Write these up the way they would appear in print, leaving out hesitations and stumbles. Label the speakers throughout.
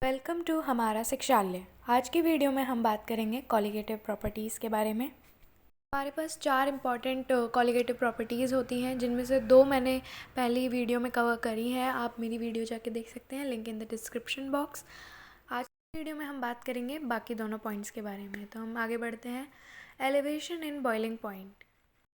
Speaker 1: Welcome to हमारा शिक्षालय। आज की वीडियो में हम बात करेंगे कॉलिगेटिव प्रॉपर्टीज़ के बारे में। हमारे पास 4 इम्पॉर्टेंट कॉलिगेटिव प्रॉपर्टीज़ होती हैं, जिनमें से 2 मैंने पहली वीडियो में कवर करी हैं। आप मेरी वीडियो जाके देख सकते हैं, link in the description box. आज की वीडियो में हम बात करेंगे बाकी दोनों पॉइंट्स के बारे में। तो हम आगे बढ़ते हैं। Elevation in boiling point.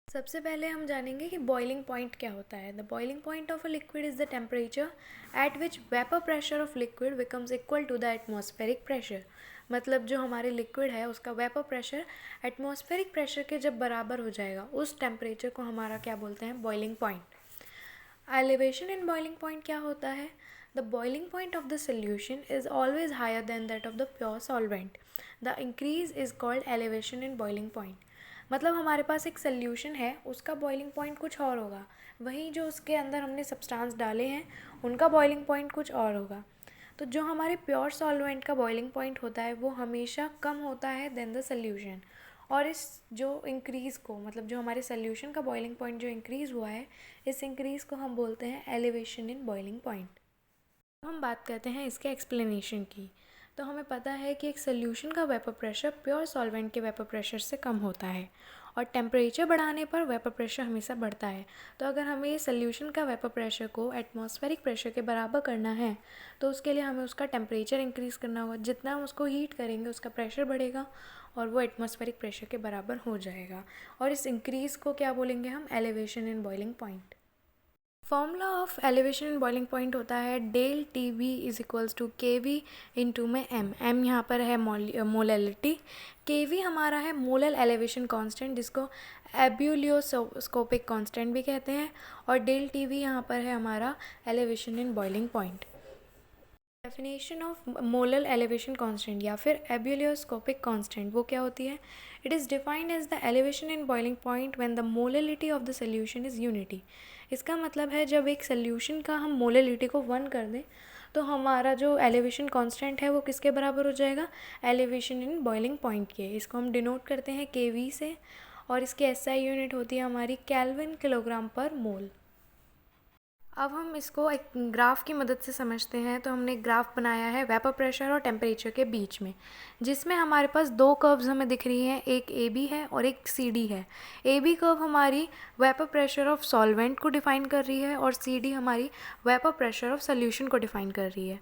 Speaker 1: सबसे पहले हम जानेंगे कि बॉइलिंग पॉइंट क्या होता है। The boiling point of a liquid is the temperature at which vapour pressure of liquid becomes equal to the atmospheric pressure. मतलब जो हमारे लिक्विड है उसका वेपर प्रेशर एटमॉस्फेरिक प्रेशर के जब बराबर हो जाएगा, उस टेम्परेचर को हमारा क्या बोलते हैं? Boiling point. Elevation in boiling point क्या होता है? The boiling point of the solution is always higher than that of the pure solvent. The increase is called elevation in boiling point. मतलब हमारे पास एक सोल्यूशन है, उसका बॉइलिंग पॉइंट कुछ और होगा, वहीं जो उसके अंदर हमने सब्सटेंस डाले हैं उनका बॉइलिंग पॉइंट कुछ और होगा। तो जो हमारे प्योर सॉल्वेंट का बॉइलिंग पॉइंट होता है वो हमेशा कम होता है देन द सोल्यूशन। और इस जो इंक्रीज़ को, मतलब जो हमारे सोल्यूशन का बॉइलिंग पॉइंट जो इंक्रीज़ हुआ है, इस इंक्रीज़ को हम बोलते हैं एलिवेशन इन बॉइलिंग पॉइंट। हम बात करते हैं इसके एक्सप्लेनेशन की। तो हमें पता है कि एक सोल्यूशन का वेपर प्रेशर प्योर सॉल्वेंट के वेपर प्रेशर से कम होता है, और टेम्परेचर बढ़ाने पर वेपर प्रेशर हमेशा बढ़ता है। तो अगर हमें ये सोल्यूशन का वेपर प्रेशर को एटमॉस्फेरिक प्रेशर के बराबर करना है, तो उसके लिए हमें उसका टेम्परेचर इंक्रीज़ करना होगा। जितना हम उसको हीट करेंगे उसका प्रेशर बढ़ेगा और वो एटमॉस्फेरिक प्रेशर के बराबर हो जाएगा। और इस इंक्रीज़ को क्या बोलेंगे हम? Elevation in boiling point. Formula of elevation in boiling point होता है del T V is equals to K V into में एम। एम यहाँ पर है मोलैलिटी, के वी हमारा है मोलल एलिवेशन कांस्टेंट, जिसको एब्यूलियोस्कोपिक कांस्टेंट भी कहते हैं, और डेल टी वी यहाँ पर है हमारा elevation in boiling point. Definition of molal elevation constant या फिर एब्यूलियोस्कोपिक कांस्टेंट वो क्या होती है? It is defined as the elevation in boiling point when the molality of the solution is unity. इसका मतलब है जब एक सोल्यूशन का हम मोललिटी को 1 कर दें तो हमारा जो एलिवेशन कांस्टेंट है वो किसके बराबर हो जाएगा? एलिवेशन इन बॉइलिंग पॉइंट के। इसको हम डिनोट करते हैं केवी से, और इसकी एसआई यूनिट होती है हमारी केल्विन किलोग्राम पर मोल। अब हम इसको एक ग्राफ की मदद से समझते हैं। तो हमने एक ग्राफ बनाया है वेपर प्रेशर और टेम्परेचर के बीच में, जिसमें हमारे पास 2 कर्व्स हमें दिख रही हैं, एक ए बी है और एक सी डी है। ए बी कर्व हमारी वेपर प्रेशर ऑफ सॉल्वेंट को डिफ़ाइन कर रही है और सी डी हमारी वेपर प्रेशर ऑफ सोल्यूशन को डिफ़ाइन कर रही है।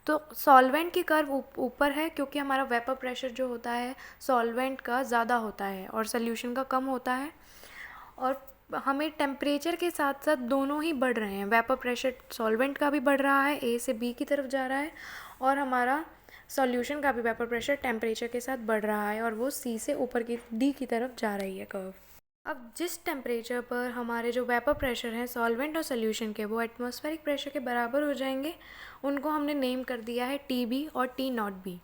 Speaker 1: तो सॉल्वेंट की कर्व ऊपर है, क्योंकि हमारा वेपर प्रेशर जो होता है सॉल्वेंट का ज़्यादा होता है और सोल्यूशन का कम होता है। और हमें टेम्परेचर के साथ साथ दोनों ही बढ़ रहे हैं। वेपर प्रेशर सॉल्वेंट का भी बढ़ रहा है, ए से बी की तरफ जा रहा है, और हमारा सॉल्यूशन का भी वेपर प्रेशर टेम्परेचर के साथ बढ़ रहा है, और वो सी से ऊपर की डी की तरफ जा रही है कर्व। अब जिस टेम्परेचर पर हमारे जो वेपर प्रेशर हैं सॉल्वेंट और सोल्यूशन के वो एटमॉस्फेरिक प्रेशर के बराबर हो जाएंगे, उनको हमने नेम कर दिया है टी बी और टी नॉट बी।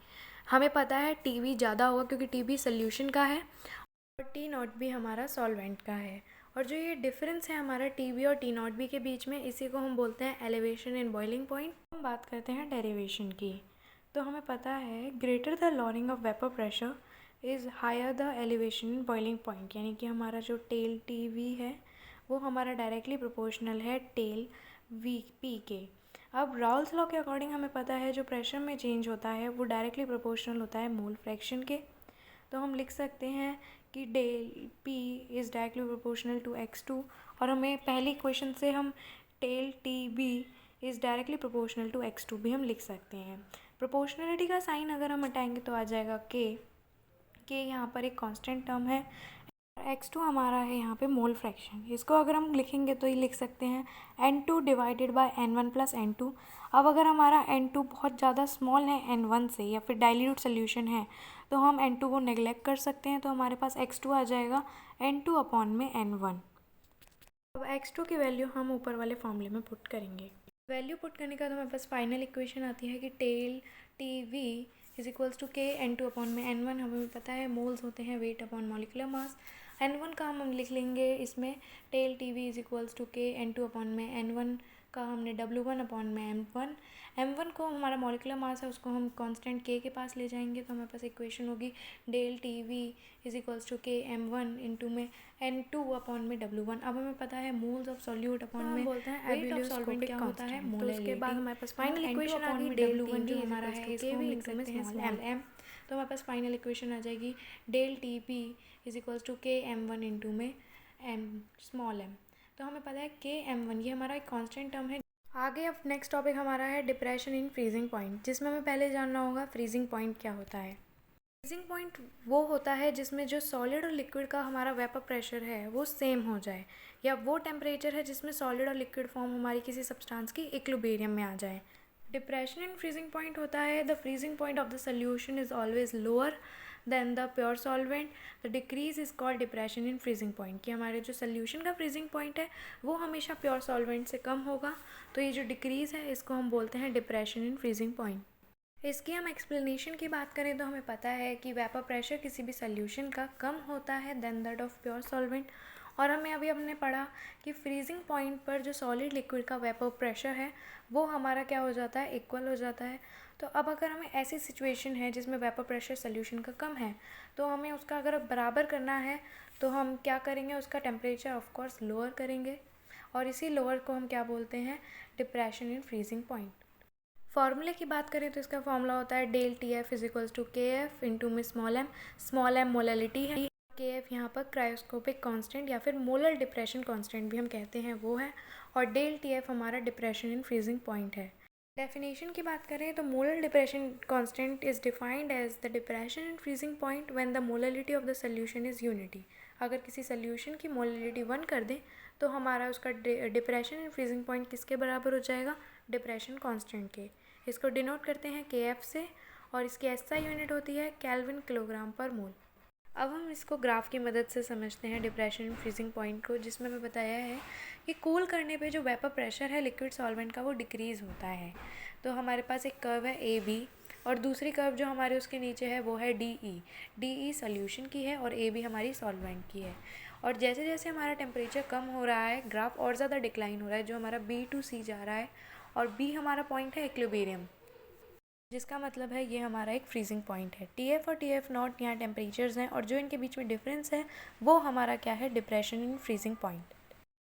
Speaker 1: हमें पता है टी बी ज़्यादा होगा क्योंकि टी बी सोल्यूशन का है और टी नॉट बी हमारा सॉल्वेंट का है। और जो ये डिफरेंस है हमारा टी बी और टी नॉट बी के बीच में, इसी को हम बोलते हैं एलिवेशन इन बॉइलिंग पॉइंट। हम बात करते हैं डेरिवेशन की। तो हमें पता है greater the lowering of vapour pressure is higher the elevation in boiling point, यानी कि हमारा जो टेल टी वी है वो हमारा डायरेक्टली प्रोपोर्शनल है टेल वी पी के। अब राउल्स लॉ के अकॉर्डिंग हमें पता है जो प्रेशर में चेंज होता है वो डायरेक्टली प्रोपोर्शनल होता है मोल फ्रैक्शन के। तो हम लिख सकते हैं कि del P is directly proportional to x2, और हमें पहली इक्वेशन से हम del T B is directly proportional to x2 भी हम लिख सकते हैं। प्रोपोर्शनलिटी का साइन अगर हम हटाएंगे तो आ जाएगा के यहाँ पर एक कांस्टेंट टर्म है, x2 हमारा है यहाँ पे मोल फ्रैक्शन। इसको अगर हम लिखेंगे तो ये लिख सकते हैं n2 divided by n1 plus n2। अब अगर हमारा n2 बहुत ज़्यादा स्मॉल है n1 से, या फिर डाइल्यूट सोल्यूशन है, तो हम n2 को नेग्लेक्ट कर सकते हैं। तो हमारे पास x2 आ जाएगा n2 अपॉन में n1। अब x2 की वैल्यू हम ऊपर वाले फॉर्मूले में पुट करेंगे। वैल्यू पुट करने का तो हमारे पास फाइनल इक्वेशन आती है कि del T V is equals to K n2 upon में n1। हमें पता है मोल्स होते हैं weight upon molecular mass. n1 का हम लिख लेंगे इसमें del T V is equals to K n2 upon में n1 का हमने W1/m1, m1 को हमारा मॉलिक्यूलर मास है उसको हम कांस्टेंट k के पास ले जाएंगे, तो हमारे पास इक्वेशन होगी del TV = Km1 इंटू में N2/W1। अब हमें पता है मोल्स ऑफ सॉल्यूट अपॉन में
Speaker 2: बोलते हैं
Speaker 1: वेट ऑफ सॉल्वेंट क्या होता है,
Speaker 2: तो उसके बाद हमारे पास फाइनल इक्वेशन आ गई
Speaker 1: del
Speaker 2: del
Speaker 1: TV
Speaker 2: जो
Speaker 1: जो
Speaker 2: हमारा है
Speaker 1: इसको हम लिख सकते हैं स्मॉल m। तो हमारे पास फाइनल इक्वेशन आ जाएगी del TP = Km1 इंटू में स्मॉल m। तो हमें पता है Km1 ये हमारा एक कांस्टेंट टर्म है। आगे अब नेक्स्ट टॉपिक हमारा है डिप्रेशन इन फ्रीजिंग पॉइंट, जिसमें हमें पहले जानना होगा फ्रीजिंग पॉइंट क्या होता है। फ्रीजिंग पॉइंट वो होता है जिसमें जो सॉलिड और लिक्विड का हमारा वेपर प्रेशर है वो सेम हो जाए, या वो टेम्परेचर है जिसमें सॉलिड और लिक्विड फॉर्म हमारी किसी सब्सटेंस की इक्विलिब्रियम में आ जाए। डिप्रेशन इन फ्रीजिंग पॉइंट होता है the freezing point of the solution is always lower than the pure solvent, the decrease is called depression in freezing point. कि हमारे जो सोल्यूशन का फ्रीजिंग पॉइंट है वो हमेशा प्योर सॉल्वेंट से कम होगा, तो ये जो डिक्रीज़ है इसको हम बोलते हैं डिप्रेशन इन फ्रीजिंग पॉइंट। इसकी हम एक्सप्लेनेशन की बात करें तो हमें पता है कि वेपर प्रेशर किसी भी सोल्यूशन का कम होता है than that of pure solvent, और हमें अभी हमने पढ़ा कि फ्रीजिंग पॉइंट पर जो सॉलिड लिक्विड का वेपर प्रेशर है वो हमारा क्या हो जाता है, इक्वल हो जाता है। तो अब अगर हमें ऐसी सिचुएशन है जिसमें वेपर प्रेशर सोल्यूशन का कम है, तो हमें उसका अगर बराबर करना है तो हम क्या करेंगे, उसका टेम्परेचर ऑफ कोर्स लोअर करेंगे, और इसी लोअर को हम क्या बोलते हैं, डिप्रेशन इन फ्रीजिंग पॉइंट। फार्मूले की बात करें तो इसका फॉर्मूला होता है del TF = KF इंटू में स्मॉल m मोलैलिटी है, KF यहाँ पर क्रायोस्कोपिक कांस्टेंट या फिर मोलर डिप्रेशन कांस्टेंट भी हम कहते हैं वो है, और del TF हमारा डिप्रेशन इन फ्रीजिंग पॉइंट है। डेफिनेशन की बात करें तो molar depression constant is defined as the depression in freezing point when the molality of the solution is unity. अगर किसी सोल्यूशन की मोलैलिटी 1 कर दें तो हमारा उसका डिप्रेशन इन फ्रीजिंग पॉइंट किसके बराबर हो जाएगा, डिप्रेशन कांस्टेंट के। इसको डिनोट करते हैं KF से, और इसकी SI यूनिट होती है केल्विन किलोग्राम पर मोल। अब हम इसको ग्राफ की मदद से समझते हैं डिप्रेशन इन फ्रीजिंग पॉइंट को, जिसमें हमें बताया है कि कूल करने पे जो वेपर प्रेशर है लिक्विड सॉल्वेंट का वो डिक्रीज़ होता है। तो हमारे पास एक कर्व है AB, और दूसरी कर्व जो हमारे उसके नीचे है वो है DE सोल्यूशन की है और AB हमारी सॉल्वेंट की है। और जैसे जैसे हमारा टेम्परेचर कम हो रहा है ग्राफ और ज़्यादा डिक्लाइन हो रहा है, जो हमारा B to C जा रहा है, और B हमारा पॉइंट है इक्विलिब्रियम, जिसका मतलब है ये हमारा एक फ्रीजिंग पॉइंट है। TF और TF0 यहाँ टेम्परेचर्स हैं, और जो इनके बीच में डिफरेंस है वो हमारा क्या है, depression in freezing point.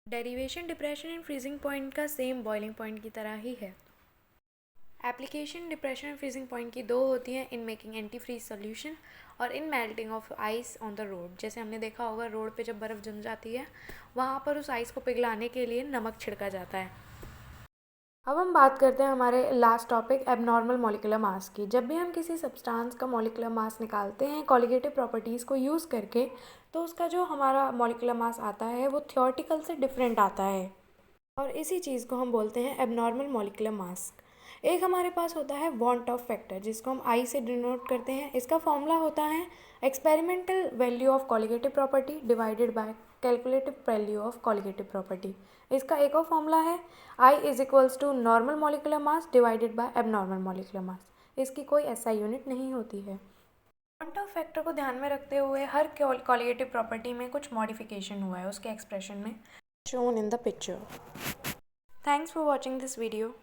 Speaker 1: Derivation depression in freezing point का सेम बॉइलिंग पॉइंट की तरह ही है। Application depression in freezing point की 2 होती हैं, in making anti freeze solution और in melting of ice on the road. जैसे हमने देखा होगा रोड पे जब बर्फ़ जम जाती है वहाँ पर उस आइस को पिघलाने के लिए नमक छिड़का जाता है। अब हम बात करते हैं हमारे last topic abnormal molecular mass की। जब भी हम किसी सब्सटेंस का मॉलिक्यूलर मास निकालते हैं कॉलिगेटिव प्रॉपर्टीज़ को यूज़ करके, तो उसका जो हमारा मॉलिक्यूलर मास आता है वो थियोरेटिकल से डिफरेंट आता है, और इसी चीज़ को हम बोलते हैं एबनॉर्मल मॉलिक्यूलर मास। एक हमारे पास होता है वॉन्ट ऑफ फैक्टर, जिसको हम I से डिनोट करते हैं। इसका फॉर्मूला होता है experimental value of colligative property divided by calculative value of colligative property. इसका एक और फॉर्मूला है I = normal molecular mass divided by abnormal molecular mass. इसकी कोई SI यूनिट नहीं होती है। वॉन्ट ऑफ फैक्टर को ध्यान में रखते हुए हर कॉलिगेटिव प्रॉपर्टी में कुछ मॉडिफिकेशन हुआ है उसके एक्सप्रेशन में, shown in the picture. Thanks for watching this video.